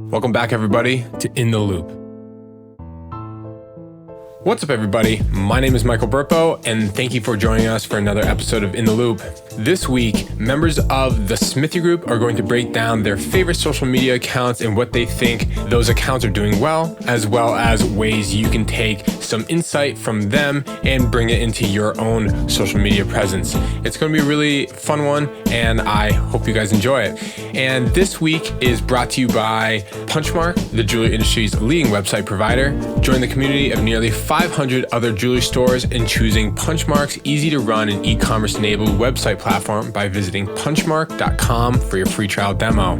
Welcome back, everybody, to In the Loop. What's up, everybody? My name is Michael Burpo, and thank you for joining us for another episode of In the Loop. This week, members of the Smithy Group are going to break down their favorite social media accounts and what they think those accounts are doing well as ways you can take some insight from them and bring it into your own social media presence. It's going to be a really fun one, and I hope you guys enjoy it. And this week is brought to you by Punchmark, the jewelry industry's leading website provider. Join the community of nearly 500 other jewelry stores in choosing Punchmark's easy-to-run and e-commerce-enabled website platform by visiting punchmark.com for your free trial demo.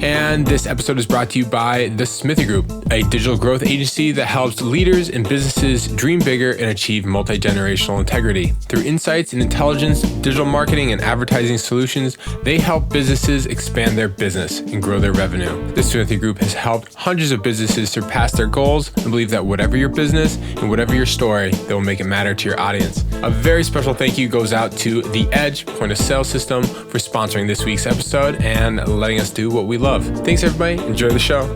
And this episode is brought to you by the Smithy Group, a digital growth agency that helps leaders and businesses dream bigger and achieve multi-generational integrity. Through insights and intelligence, digital marketing, and advertising solutions, they help businesses expand their business and grow their revenue. The Smithy Group has helped hundreds of businesses surpass their goals and believe that whatever your business and whatever your story, they will make it matter to your audience. A very special thank you goes out to The Edge point of sale system for sponsoring this week's episode and letting us do what we love. Thanks, everybody. Enjoy the show.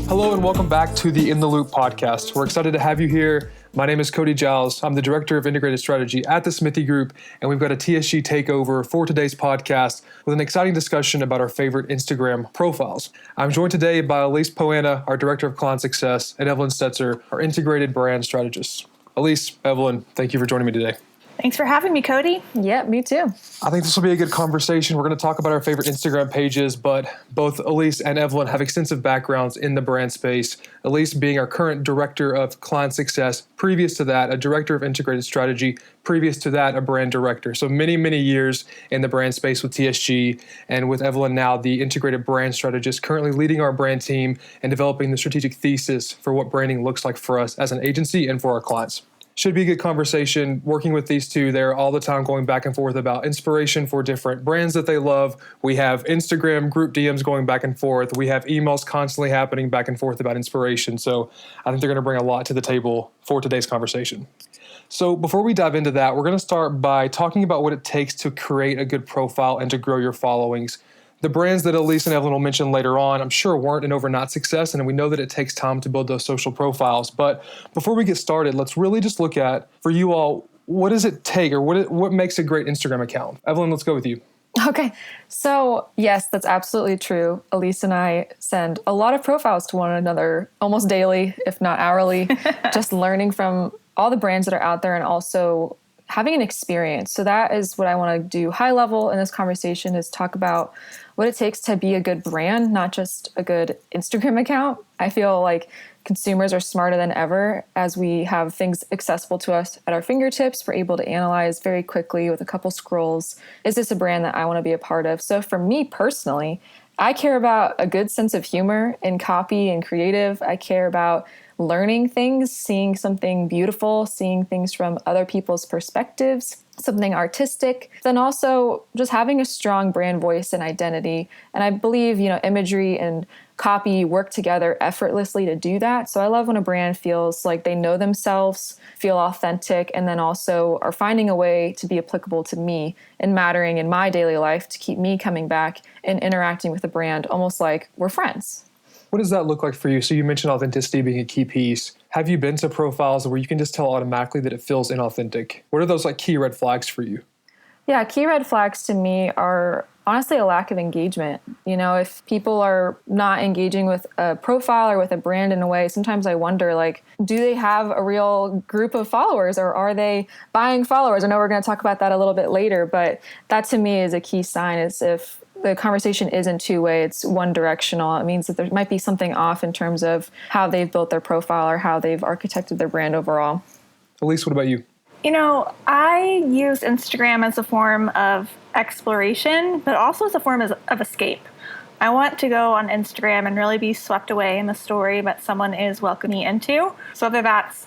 Hello and welcome back to the In the Loop podcast. We're excited to have you here. My name is Cody Giles. I'm the Director of Integrated Strategy at the Smithy Group, and we've got a TSG takeover for today's podcast with an exciting discussion about our favorite Instagram profiles. I'm joined today by Elise Poana, our Director of Client Success, and Evelyn Stetzer, our Integrated Brand Strategist. Elise, Evelyn, thank you for joining me today. Thanks for having me, Cody. Yeah, me too. I think this will be a good conversation. We're going to talk about our favorite Instagram pages, but both Elise and Evelyn have extensive backgrounds in the brand space. Elise being our current Director of Client Success, previous to that, a Director of Integrated Strategy, previous to that, a Brand Director. So many, many years in the brand space with TSG, and with Evelyn now, the Integrated Brand Strategist, currently leading our brand team and developing the strategic thesis for what branding looks like for us as an agency and for our clients. Should be a good conversation working with these two. They're all the time going back and forth about inspiration for different brands that they love. We have Instagram group DMs going back and forth. We have emails constantly happening back and forth about inspiration. So I think they're going to bring a lot to the table for today's conversation. So before we dive into that, we're going to start by talking about what it takes to create a good profile and to grow your followings. The brands that Elise and Evelyn will mention later on, I'm sure weren't an overnight success, and we know that it takes time to build those social profiles. But before we get started, let's really just look at, for you all, what does it take, or what makes a great Instagram account? Evelyn, let's go with you. Okay. So yes, that's absolutely true. Elise and I send a lot of profiles to one another almost daily, if not hourly, just learning from all the brands that are out there and also having an experience. So that is what I want to do high level in this conversation, is talk about what it takes to be a good brand, not just a good Instagram account. I feel like consumers are smarter than ever as we have things accessible to us at our fingertips. We're able to analyze very quickly with a couple scrolls. Is this a brand that I want to be a part of? So for me personally, I care about a good sense of humor in copy and creative. I care about learning things, seeing something beautiful, seeing things from other people's perspectives, something artistic, then also just having a strong brand voice and identity. And I believe, imagery and copy work together effortlessly to do that. So I love when a brand feels like they know themselves, feel authentic, and then also are finding a way to be applicable to me and mattering in my daily life to keep me coming back and interacting with the brand almost like we're friends. What does that look like for you? So you mentioned authenticity being a key piece. Have you been to profiles where you can just tell automatically that it feels inauthentic? What are those key red flags for you? Yeah, key red flags to me are honestly a lack of engagement. If people are not engaging with a profile or with a brand in a way, sometimes I wonder, do they have a real group of followers, or are they buying followers? I know we're going to talk about that a little bit later, but that to me is a key sign, is if the conversation isn't two-way, it's one directional. It means that there might be something off in terms of how they've built their profile or how they've architected their brand overall. Elise, what about you? I use Instagram as a form of exploration, but also as a form of escape. I want to go on Instagram and really be swept away in the story that someone is welcoming me into. So whether that's,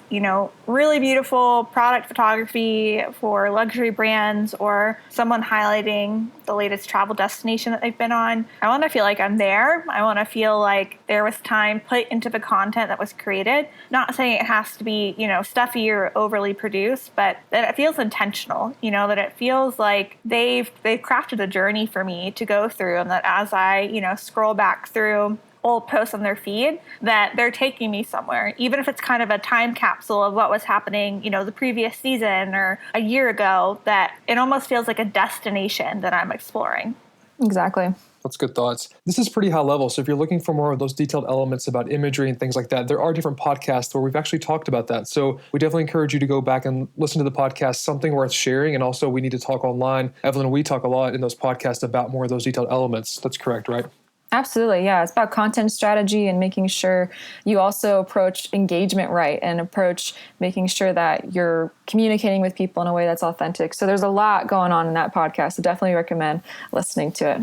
really beautiful product photography for luxury brands or someone highlighting the latest travel destination that they've been on, I want to feel like I'm there. I want to feel like there was time put into the content that was created. Not saying it has to be, stuffy or overly produced, but that it feels intentional, that it feels like they've crafted a journey for me to go through, and that as I, scroll back through old posts on their feed, that they're taking me somewhere, even if it's kind of a time capsule of what was happening, the previous season or a year ago, that it almost feels like a destination that I'm exploring. Exactly. That's good thoughts. This is pretty high level. So if you're looking for more of those detailed elements about imagery and things like that, there are different podcasts where we've actually talked about that. So we definitely encourage you to go back and listen to the podcast, something worth sharing. And also We Need to Talk Online. Evelyn, we talk a lot in those podcasts about more of those detailed elements. That's correct, right? Absolutely. Yeah. It's about content strategy and making sure you also approach engagement right and approach making sure that you're communicating with people in a way that's authentic. So there's a lot going on in that podcast. So definitely recommend listening to it.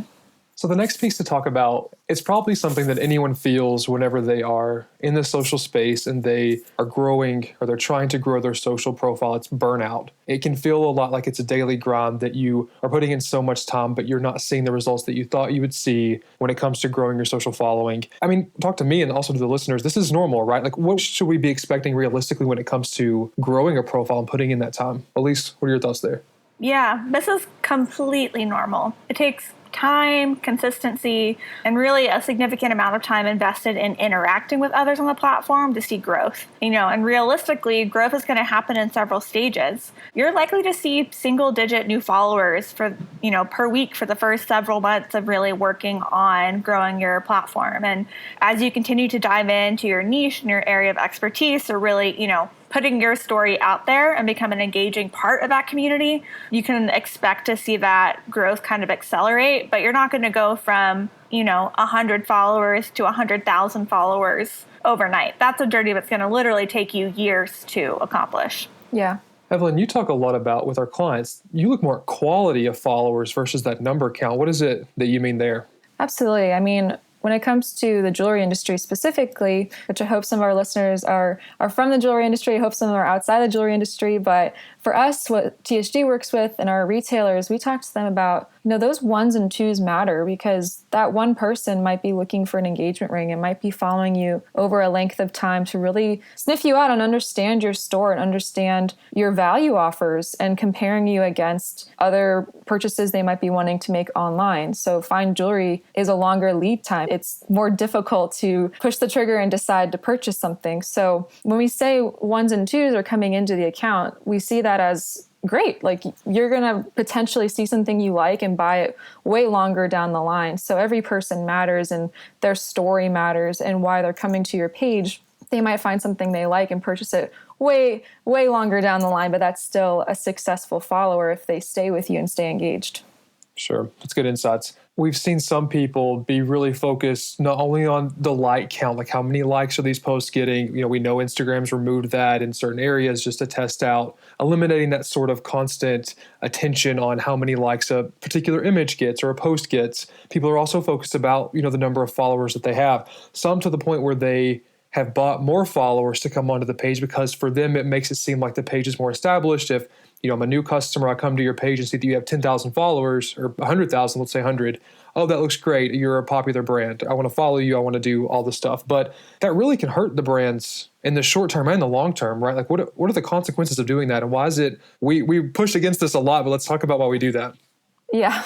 So the next piece to talk about, it's probably something that anyone feels whenever they are in the social space and they are growing or they're trying to grow their social profile. It's burnout. It can feel a lot like it's a daily grind that you are putting in so much time, but you're not seeing the results that you thought you would see when it comes to growing your social following. I mean, talk to me and also to the listeners. This is normal, right? Like, what should we be expecting realistically when it comes to growing a profile and putting in that time? Elise, what are your thoughts there? Yeah, this is completely normal. It takes time, consistency, and really a significant amount of time invested in interacting with others on the platform to see growth. And realistically, growth is going to happen in several stages. You're likely to see single-digit new followers for, per week for the first several months of really working on growing your platform. And as you continue to dive into your niche and your area of expertise, or really, putting your story out there and become an engaging part of that community, you can expect to see that growth kind of accelerate, but you're not going to go from, 100 followers to 100,000 followers overnight. That's a journey that's going to literally take you years to accomplish. Yeah. Evelyn, you talk a lot about with our clients, you look more at quality of followers versus that number count. What is it that you mean there? Absolutely. I mean, when it comes to the jewelry industry specifically, which I hope some of our listeners are from the jewelry industry, I hope some are outside the jewelry industry, but for us, what TSG works with and our retailers, we talk to them about, those ones and twos matter because that one person might be looking for an engagement ring and might be following you over a length of time to really sniff you out and understand your store and understand your value offers and comparing you against other purchases they might be wanting to make online. So fine jewelry is a longer lead time. It's more difficult to push the trigger and decide to purchase something. So when we say ones and twos are coming into the account, we see that as great. Like you're going to potentially see something you like and buy it way longer down the line. So every person matters and their story matters and why they're coming to your page. They might find something they like and purchase it way, way longer down the line, but that's still a successful follower if they stay with you and stay engaged. Sure. That's good insights. We've seen some people be really focused not only on the like count, like how many likes are these posts getting? We know Instagram's removed that in certain areas just to test out, eliminating that sort of constant attention on how many likes a particular image gets or a post gets. People are also focused about, the number of followers that they have, some to the point where they have bought more followers to come onto the page because for them, it makes it seem like the page is more established. If I'm a new customer, I come to your page and see that you have 10,000 followers or 100,000, let's say 100. Oh, that looks great. You're a popular brand. I want to follow you. I want to do all this stuff. But that really can hurt the brands in the short term and the long term, right? Like what are the consequences of doing that? And why is it, we push against this a lot, but let's talk about why we do that. Yeah.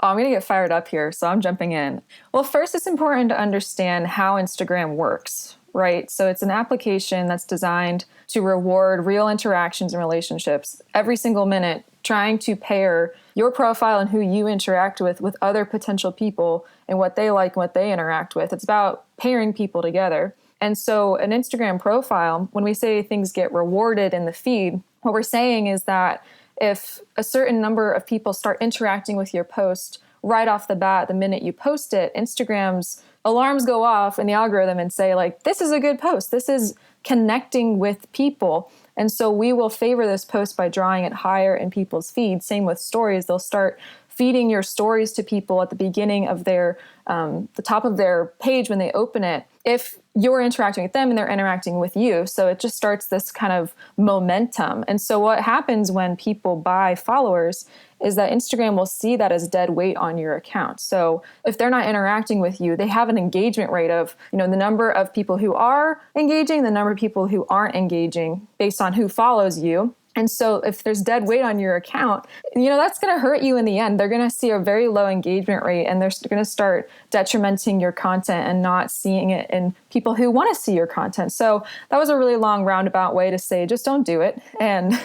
I'm going to get fired up here, so I'm jumping in. Well, first, it's important to understand how Instagram works, right? So it's an application that's designed to reward real interactions and relationships every single minute, trying to pair your profile and who you interact with other potential people and what they like and what they interact with. It's about pairing people together. And so an Instagram profile, when we say things get rewarded in the feed, what we're saying is that if a certain number of people start interacting with your post right off the bat, the minute you post it, Instagram's alarms go off in the algorithm and say, like, this is a good post. This is connecting with people. And so we will favor this post by drawing it higher in people's feeds. Same with stories. They'll start feeding your stories to people at the beginning of their, the top of their page when they open it, if you're interacting with them and they're interacting with you. So it just starts this kind of momentum. And so what happens when people buy followers is that Instagram will see that as dead weight on your account. So if they're not interacting with you, they have an engagement rate of, the number of people who are engaging, the number of people who aren't engaging based on who follows you. And so if there's dead weight on your account, that's going to hurt you in the end. They're going to see a very low engagement rate, and they're going to start detrimenting your content and not seeing it in people who want to see your content. So that was a really long roundabout way to say, just don't do it and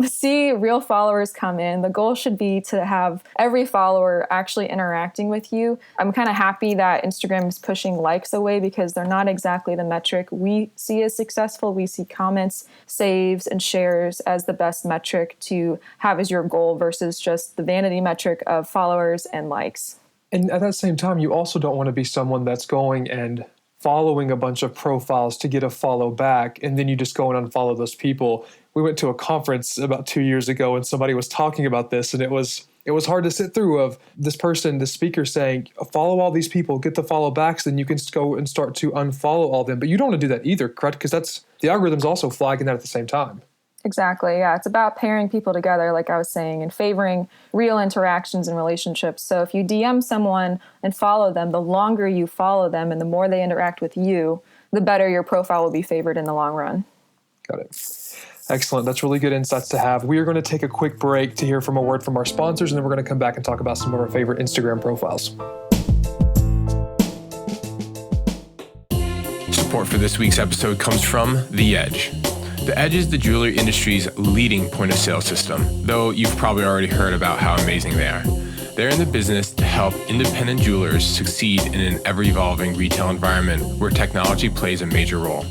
see real followers come in. The goal should be to have every follower actually interacting with you. I'm kind of happy that Instagram is pushing likes away because they're not exactly the metric we see as successful. We see comments, saves, and shares as the best metric to have as your goal versus just the vanity metric of followers and likes. And at that same time, you also don't want to be someone that's going and following a bunch of profiles to get a follow back, and then you just go and unfollow those people. We went to a conference about 2 years ago and somebody was talking about this, and it was hard to sit through of this person, the speaker saying, follow all these people, get the follow backs, then you can go and start to unfollow all of them. But you don't want to do that either, correct? Because the algorithm's also flagging that at the same time. Exactly. Yeah. It's about pairing people together, like I was saying, and favoring real interactions and relationships. So if you DM someone and follow them, the longer you follow them and the more they interact with you, the better your profile will be favored in the long run. Got it. Excellent. That's really good insights to have. We are going to take a quick break to hear from a word from our sponsors, and then we're going to come back and talk about some of our favorite Instagram profiles. Support for this week's episode comes from The Edge. The Edge is the jewelry industry's leading point-of-sale system, though you've probably already heard about how amazing they are. They're in the business to help independent jewelers succeed in an ever-evolving retail environment where technology plays a major role.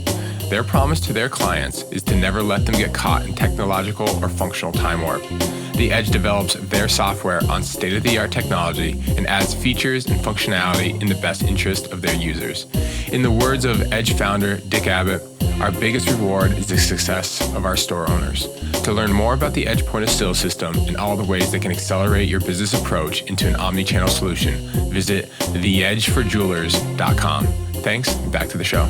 Their promise to their clients is to never let them get caught in technological or functional time warp. The Edge develops their software on state-of-the-art technology and adds features and functionality in the best interest of their users. In the words of Edge founder Dick Abbott, our biggest reward is the success of our store owners. To learn more about the Edge point-of-sale system and all the ways that can accelerate your business approach into an omni-channel solution, visit theedgeforjewelers.com. Thanks, back to the show.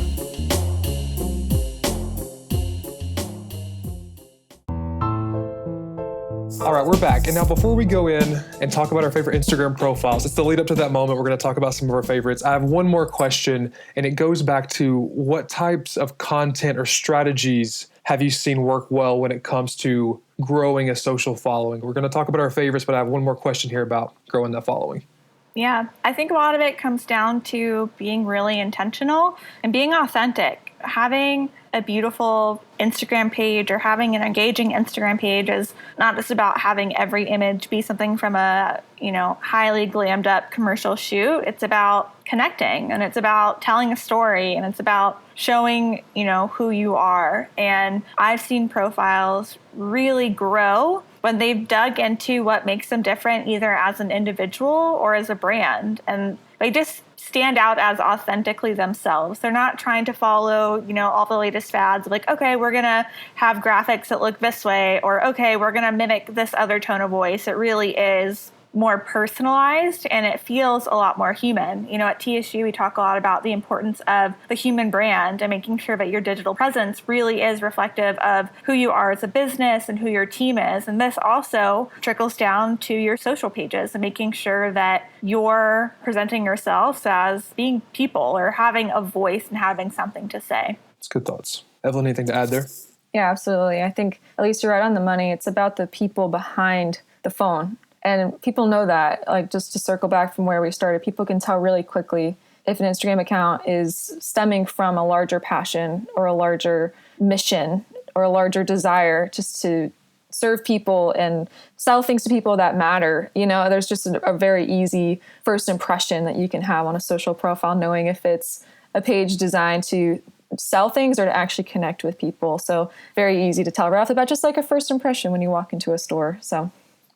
All right, we're back. And now before we go in and talk about our favorite Instagram profiles, it's the lead up to that moment. We're going to talk about some of our favorites. I have one more question, and it goes back to what types of content or strategies have you seen work well when it comes to growing a social following? We're going to talk about our favorites, but I have one more question here about growing that following. Yeah, I think a lot of it comes down to being really intentional and being authentic. Having a beautiful Instagram page or having an engaging Instagram page is not just about having every image be something from a, highly glammed up commercial shoot. It's about connecting, and it's about telling a story, and it's about showing, who you are. And I've seen profiles really grow when they've dug into what makes them different, either as an individual or as a brand. And they just stand out as authentically themselves. They're not trying to follow, all the latest fads like, okay, we're going to have graphics that look this way, or okay, we're going to mimic this other tone of voice. It really is more personalized, and it feels a lot more human. At TSU, we talk a lot about the importance of the human brand and making sure that your digital presence really is reflective of who you are as a business and who your team is. And this also trickles down to your social pages and making sure that you're presenting yourselves as being people or having a voice and having something to say. It's good thoughts. Evelyn, anything to add there? Yeah, absolutely. I think at least you're right on the money. It's about the people behind the phone. And people know that, like, just to circle back from where we started, people can tell really quickly if an Instagram account is stemming from a larger passion or a larger mission or a larger desire just to serve people and sell things to people that matter. There's just a very easy first impression that you can have on a social profile, knowing if it's a page designed to sell things or to actually connect with people. So very easy to tell right off the bat, just like a first impression when you walk into a store. So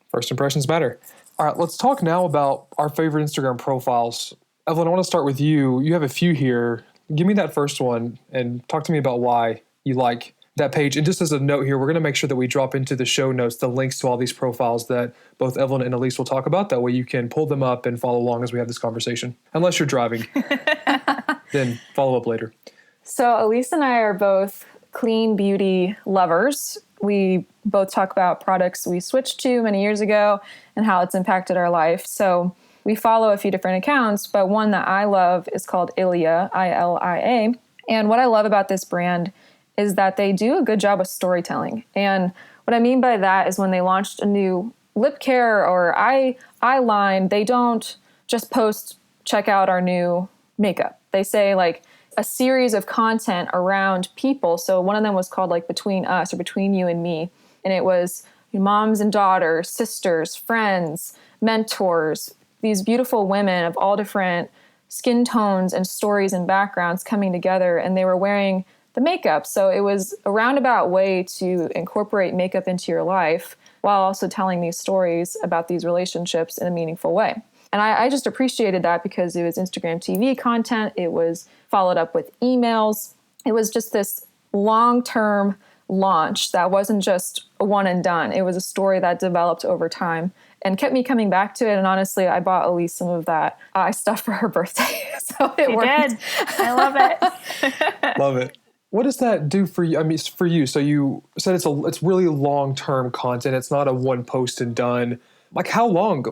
first impressions matter. All right, let's talk now about our favorite Instagram profiles. Evelyn, I want to start with you. You have a few here. Give me that first one and talk to me about why you like that page. And just as a note here, we're going to make sure that we drop into the show notes the links to all these profiles that both Evelyn and Elise will talk about. That way you can pull them up and follow along as we have this conversation. Unless you're driving, then follow up later. So Elise and I are both clean beauty lovers. We both talk about products we switched to many years ago and how it's impacted our life. So we follow a few different accounts, but one that I love is called Ilia, I-L-I-A. And what I love about this brand is that they do a good job of storytelling. And what I mean by that is when they launched a new lip care or eye line, they don't just post, check out our new makeup. They say like a series of content around people. So one of them was called like Between Us or Between You and Me. And it was moms and daughters, sisters, friends, mentors, these beautiful women of all different skin tones and stories and backgrounds coming together. And they were wearing the makeup. So it was a roundabout way to incorporate makeup into your life while also telling these stories about these relationships in a meaningful way. And I just appreciated that because it was Instagram TV content. It was followed up with emails. It was just this long-term launch that wasn't just a one and done. It was a story that developed over time and kept me coming back to it. And honestly, I bought Elise some of that eye stuff for her birthday. So it worked. Did. I love it. Love it. What does that do for you? I mean, for you, so you said it's really long-term content. It's not a one post and done. Like how long,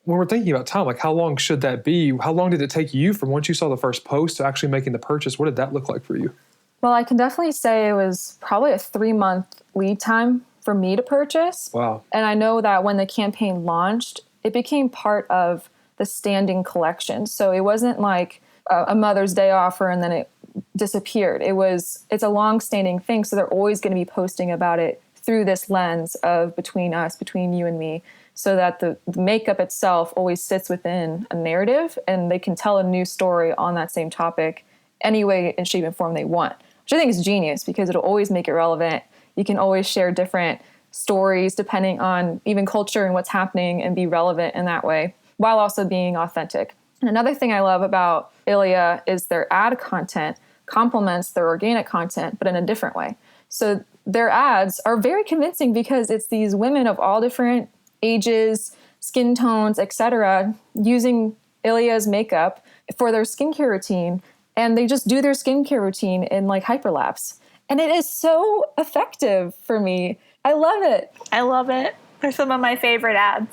when we're thinking about time, like how long should that be? How long did it take you from once you saw the first post to actually making the purchase? What did that look like for you? Well, I can definitely say it was probably a 3-month lead time for me to purchase. Wow. And I know that when the campaign launched, it became part of the standing collection. So it wasn't like a Mother's Day offer and then it disappeared. It's a long-standing thing. So they're always going to be posting about it through this lens of Between Us, Between You and Me, so that the makeup itself always sits within a narrative and they can tell a new story on that same topic any way and shape and form they want, which I think is genius because it'll always make it relevant. You can always share different stories depending on even culture and what's happening and be relevant in that way while also being authentic. And another thing I love about Ilia is their ad content complements their organic content, but in a different way. So their ads are very convincing because it's these women of all different ages, skin tones, etc., using Ilia's makeup for their skincare routine. And they just do their skincare routine in like hyperlapse. And it is so effective for me. I love it. I love it. They're some of my favorite ads.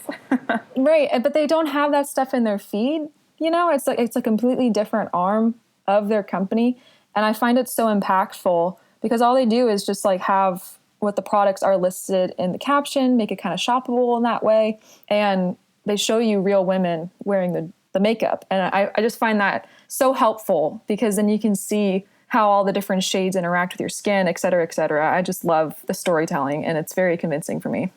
Right. But they don't have that stuff in their feed. You know, it's a completely different arm of their company. And I find it so impactful because all they do is just like have what the products are listed in the caption, make it kind of shoppable in that way. And they show you real women wearing the makeup. And I just find that so helpful because then you can see how all the different shades interact with your skin, et cetera, et cetera. I just love the storytelling and it's very convincing for me.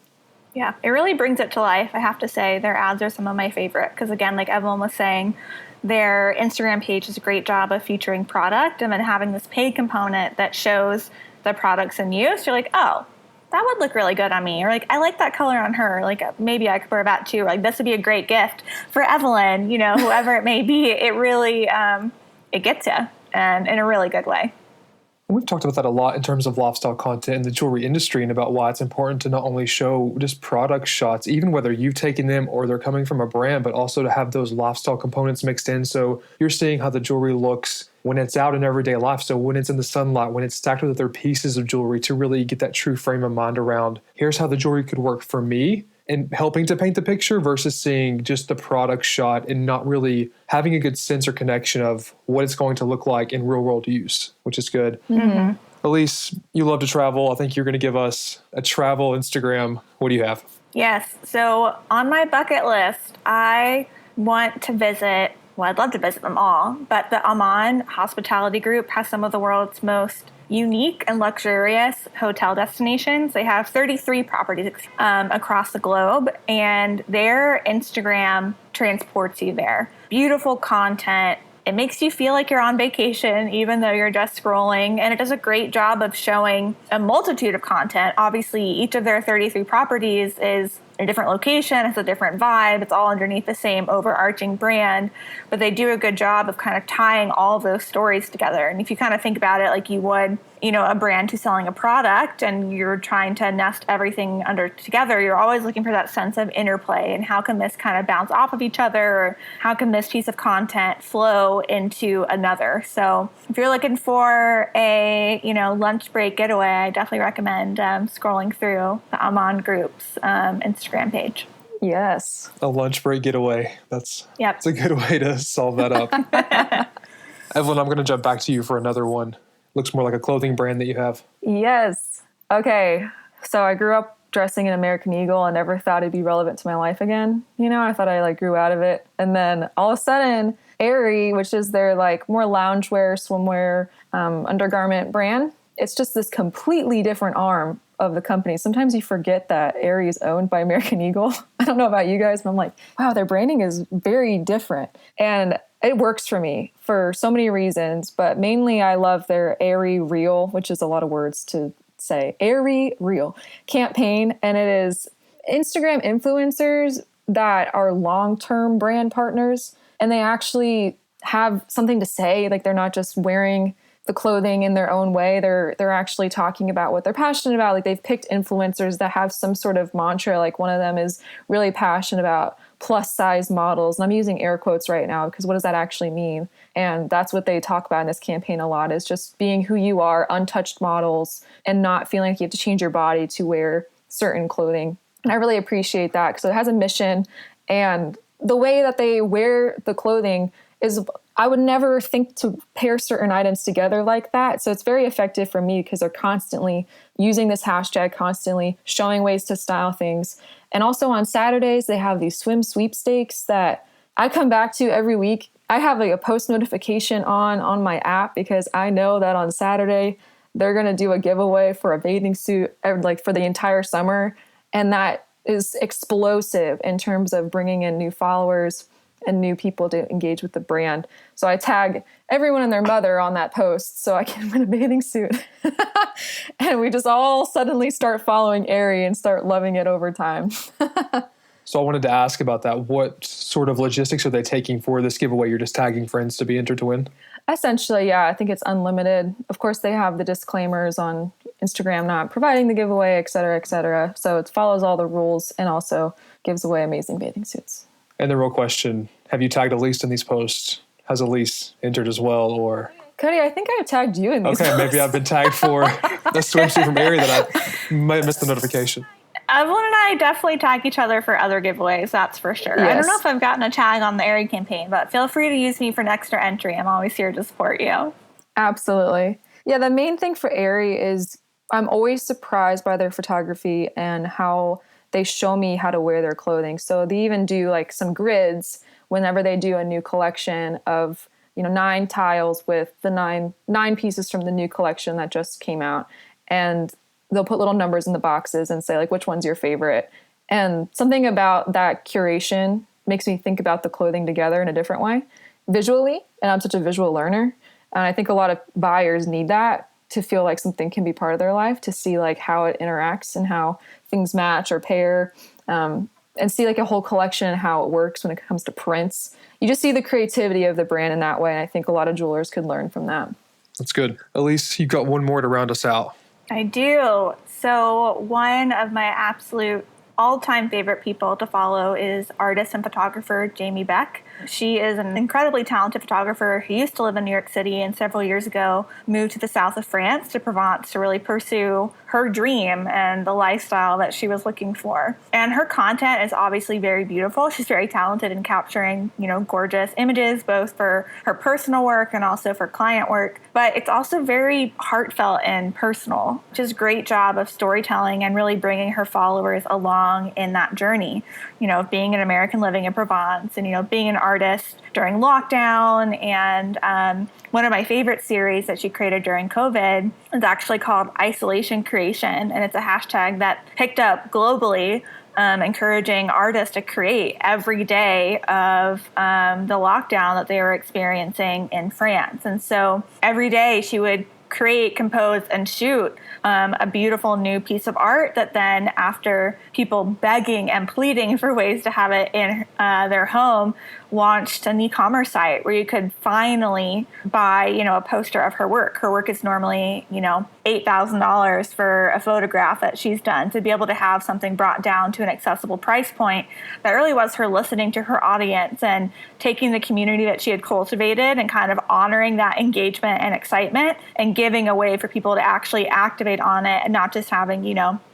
Yeah, it really brings it to life. I have to say their ads are some of my favorite because again, like Evelyn was saying, their Instagram page does a great job of featuring product and then having this paid component that shows the products in use. You're like, oh, that would look really good on me. Or like, I like that color on her. Like maybe I could wear that too. Or like this would be a great gift for Evelyn, you know, whoever it may be. It really, it gets you and in a really good way. We've talked about that a lot in terms of lifestyle content in the jewelry industry and about why it's important to not only show just product shots, even whether you've taken them or they're coming from a brand, but also to have those lifestyle components mixed in. So you're seeing how the jewelry looks when it's out in everyday life. So when it's in the sunlight, when it's stacked with other pieces of jewelry to really get that true frame of mind around here's how the jewelry could work for me and helping to paint the picture versus seeing just the product shot and not really having a good sense or connection of what it's going to look like in real world use, which is good. Mm-hmm. Elise, you love to travel. I think you're going to give us a travel Instagram. What do you have? Yes. So on my bucket list, I want to visit, well, I'd love to visit them all, but the Aman Hospitality Group has some of the world's most unique and luxurious hotel destinations. They have 33 properties across the globe, and their Instagram transports you there. Beautiful content. It makes you feel like you're on vacation, even though you're just scrolling, and it does a great job of showing a multitude of content. Obviously, each of their 33 properties is a different location, it's a different vibe, it's all underneath the same overarching brand, but they do a good job of kind of tying all of those stories together. And if you kind of think about it like you would, a brand who's selling a product and you're trying to nest everything under together, you're always looking for that sense of interplay and how can this kind of bounce off of each other, or how can this piece of content flow into another. So if you're looking for a, lunch break getaway, I definitely recommend scrolling through the Amon Group's Instagram page. Yes. A lunch break getaway. That's a good way to solve that up. Evelyn, I'm going to jump back to you for another one. Looks more like a clothing brand that you have. Yes. Okay. So I grew up dressing in American Eagle and never thought it'd be relevant to my life again. I thought I grew out of it. And then all of a sudden, Aerie, which is their more loungewear, swimwear, undergarment brand, it's just this completely different arm of the company. Sometimes you forget that Aerie is owned by American Eagle. I don't know about you guys, but I'm like, wow, their branding is very different. And it works for me for so many reasons, but mainly I love their Aerie Real, which is a lot of words to say, Aerie Real campaign. And it is Instagram influencers that are long-term brand partners, and they actually have something to say. They're not just wearing the clothing in their own way. They're actually talking about what they're passionate about. They've picked influencers that have some sort of mantra. One of them is really passionate about plus size models. And I'm using air quotes right now because what does that actually mean? And that's what they talk about in this campaign a lot, is just being who you are, untouched models, and not feeling like you have to change your body to wear certain clothing. And I really appreciate that because it has a mission, and the way that they wear the clothing is, I would never think to pair certain items together like that. So it's very effective for me because they're constantly using this hashtag, constantly showing ways to style things. And also on Saturdays, they have these swim sweepstakes that I come back to every week. I have a post notification on my app because I know that on Saturday, they're going to do a giveaway for a bathing suit for the entire summer. And that is explosive in terms of bringing in new followers and new people to engage with the brand. So I tag everyone and their mother on that post so I can win a bathing suit. And we just all suddenly start following Aerie and start loving it over time. So I wanted to ask about that. What sort of logistics are they taking for this giveaway? You're just tagging friends to be entered to win? Essentially, yeah. I think it's unlimited. Of course, they have the disclaimers on Instagram not providing the giveaway, et cetera, et cetera. So it follows all the rules and also gives away amazing bathing suits. And the real question, have you tagged Elise in these posts? Has Elise entered as well, or? Cody, I think I've tagged you in these posts. Okay, maybe I've been tagged for a swimsuit from Aerie that I might have missed the notification. Evelyn and I definitely tag each other for other giveaways, that's for sure. Yes. I don't know if I've gotten a tag on the Aerie campaign, but feel free to use me for an extra entry. I'm always here to support you. Absolutely. Yeah, the main thing for Aerie is I'm always surprised by their photography and how they show me how to wear their clothing. So they even do some grids whenever they do a new collection of 9 tiles with the nine pieces from the new collection that just came out. And they'll put little numbers in the boxes and say which one's your favorite. And something about that curation makes me think about the clothing together in a different way visually. And I'm such a visual learner. And I think a lot of buyers need that to feel like something can be part of their life, to see how it interacts and how things match or pair, and see a whole collection and how it works when it comes to prints. You just see the creativity of the brand in that way. And I think a lot of jewelers could learn from that. That's good. Elise, you've got one more to round us out. I do. So one of my absolute all-time favorite people to follow is artist and photographer Jamie Beck. She is an incredibly talented photographer who used to live in New York City and several years ago moved to the south of France, to Provence, to really pursue her dream and the lifestyle that she was looking for. And her content is obviously very beautiful. She's very talented in capturing, gorgeous images, both for her personal work and also for client work. But it's also very heartfelt and personal. She does a great job of storytelling and really bringing her followers along in that journey, of being an American living in Provence and, being an artist during lockdown. And one of my favorite series that she created during COVID is actually called Isolation Creation. And it's a hashtag that picked up globally, encouraging artists to create every day of the lockdown that they were experiencing in France. And so every day she would create, compose, and shoot a beautiful new piece of art that then, after people begging and pleading for ways to have it in their home, launched an e-commerce site where you could finally buy, a poster of her work. Her work is normally, $8,000 for a photograph that she's done. To be able to have something brought down to an accessible price point, that really was her listening to her audience and taking the community that she had cultivated and kind of honoring that engagement and excitement and giving a way for people to actually activate on it, and not just having,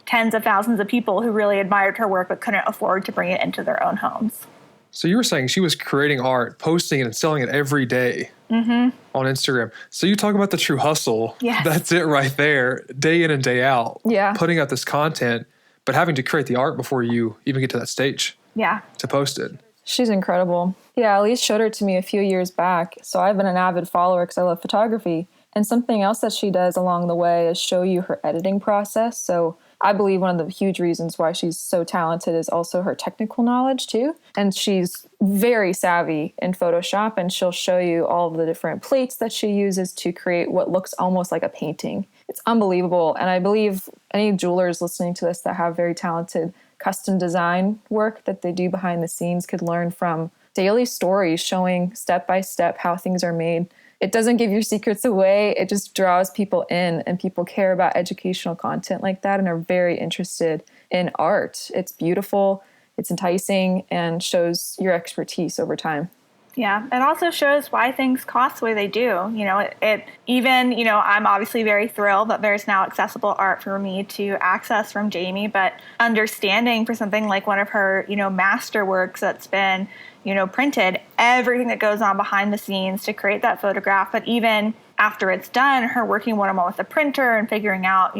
tens of thousands of people who really admired her work but couldn't afford to bring it into their own homes. So you were saying she was creating art, posting it, and selling it every day on Instagram. So you talk about the true hustle. Yes. That's it right there, day in and day out. Yeah. Putting out this content, but having to create the art before you even get to that stage. Yeah. To post it. She's incredible. Yeah, Elise showed her to me a few years back. So I've been an avid follower because I love photography. And something else that she does along the way is show you her editing process. So I believe one of the huge reasons why she's so talented is also her technical knowledge too. And she's very savvy in Photoshop, and she'll show you all of the different plates that she uses to create what looks almost like a painting. It's unbelievable. And I believe any jewelers listening to this that have very talented custom design work that they do behind the scenes could learn from daily stories showing step by step how things are made. It doesn't give your secrets away. It just draws people in, and people care about educational content like that and are very interested in art. It's beautiful, it's enticing, and shows your expertise over time. Yeah, it also shows why things cost the way they do. I'm obviously very thrilled that there's now accessible art for me to access from Jamie, but understanding for something like one of her, masterworks that's been, printed, everything that goes on behind the scenes to create that photograph, but even after it's done, her working one-on-one with the printer and figuring out,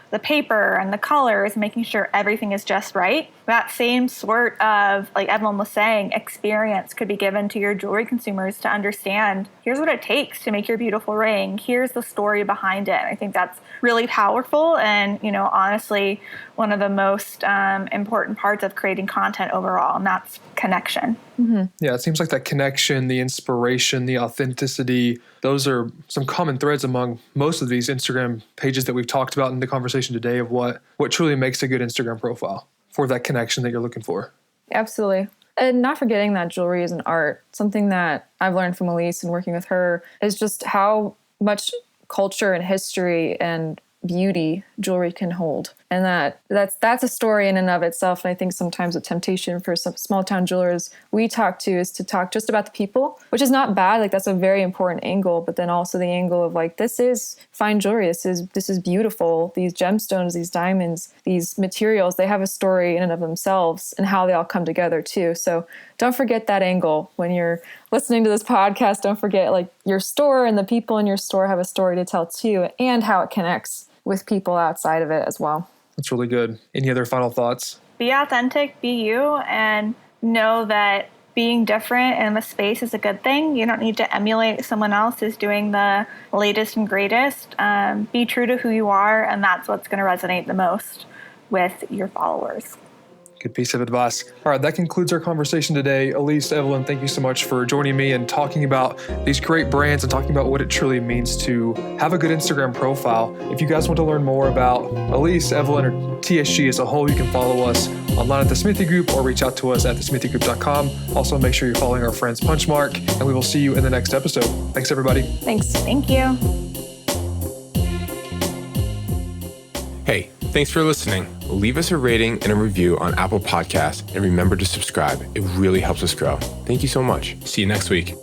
the paper and the colors, making sure everything is just right. That same sort of, like Evelyn was saying, experience could be given to your jewelry consumers to understand, here's what it takes to make your beautiful ring. Here's the story behind it. And I think that's really powerful and, honestly, one of the most important parts of creating content overall, and that's connection. Mm-hmm. Yeah, it seems like that connection, the inspiration, the authenticity, those are some common threads among most of these Instagram pages that we've talked about in the conversation today of what truly makes a good Instagram profile for that connection that you're looking for. Absolutely. And not forgetting that jewelry is an art. Something that I've learned from Elise and working with her is just how much culture and history and beauty jewelry can hold. And that's a story in and of itself. And I think sometimes a temptation for some small town jewelers we talk to is to talk just about the people, which is not bad. Like, that's a very important angle, but then also the angle of like, this is fine jewelry. This is beautiful. These gemstones, these diamonds, these materials, they have a story in and of themselves and how they all come together too. So don't forget that angle when you're listening to this podcast. Don't forget, like, your store and the people in your store have a story to tell too, and how it connects with people outside of it as well. That's really good. Any other final thoughts? Be authentic, be you, and know that being different in the space is a good thing. You don't need to emulate someone else who's doing the latest and greatest. Be true to who you are, and that's what's going to resonate the most with your followers. Good piece of advice. All right, that concludes our conversation today. Elise, Evelyn, thank you so much for joining me and talking about these great brands and talking about what it truly means to have a good Instagram profile. If you guys want to learn more about Elise, Evelyn, or TSG as a whole, you can follow us online at The Smithy Group or reach out to us at thesmithygroup.com. Also, make sure you're following our friends Punchmark, and we will see you in the next episode. Thanks, everybody. Thanks. Thank you. Hey, thanks for listening. Leave us a rating and a review on Apple Podcasts, and remember to subscribe. It really helps us grow. Thank you so much. See you next week.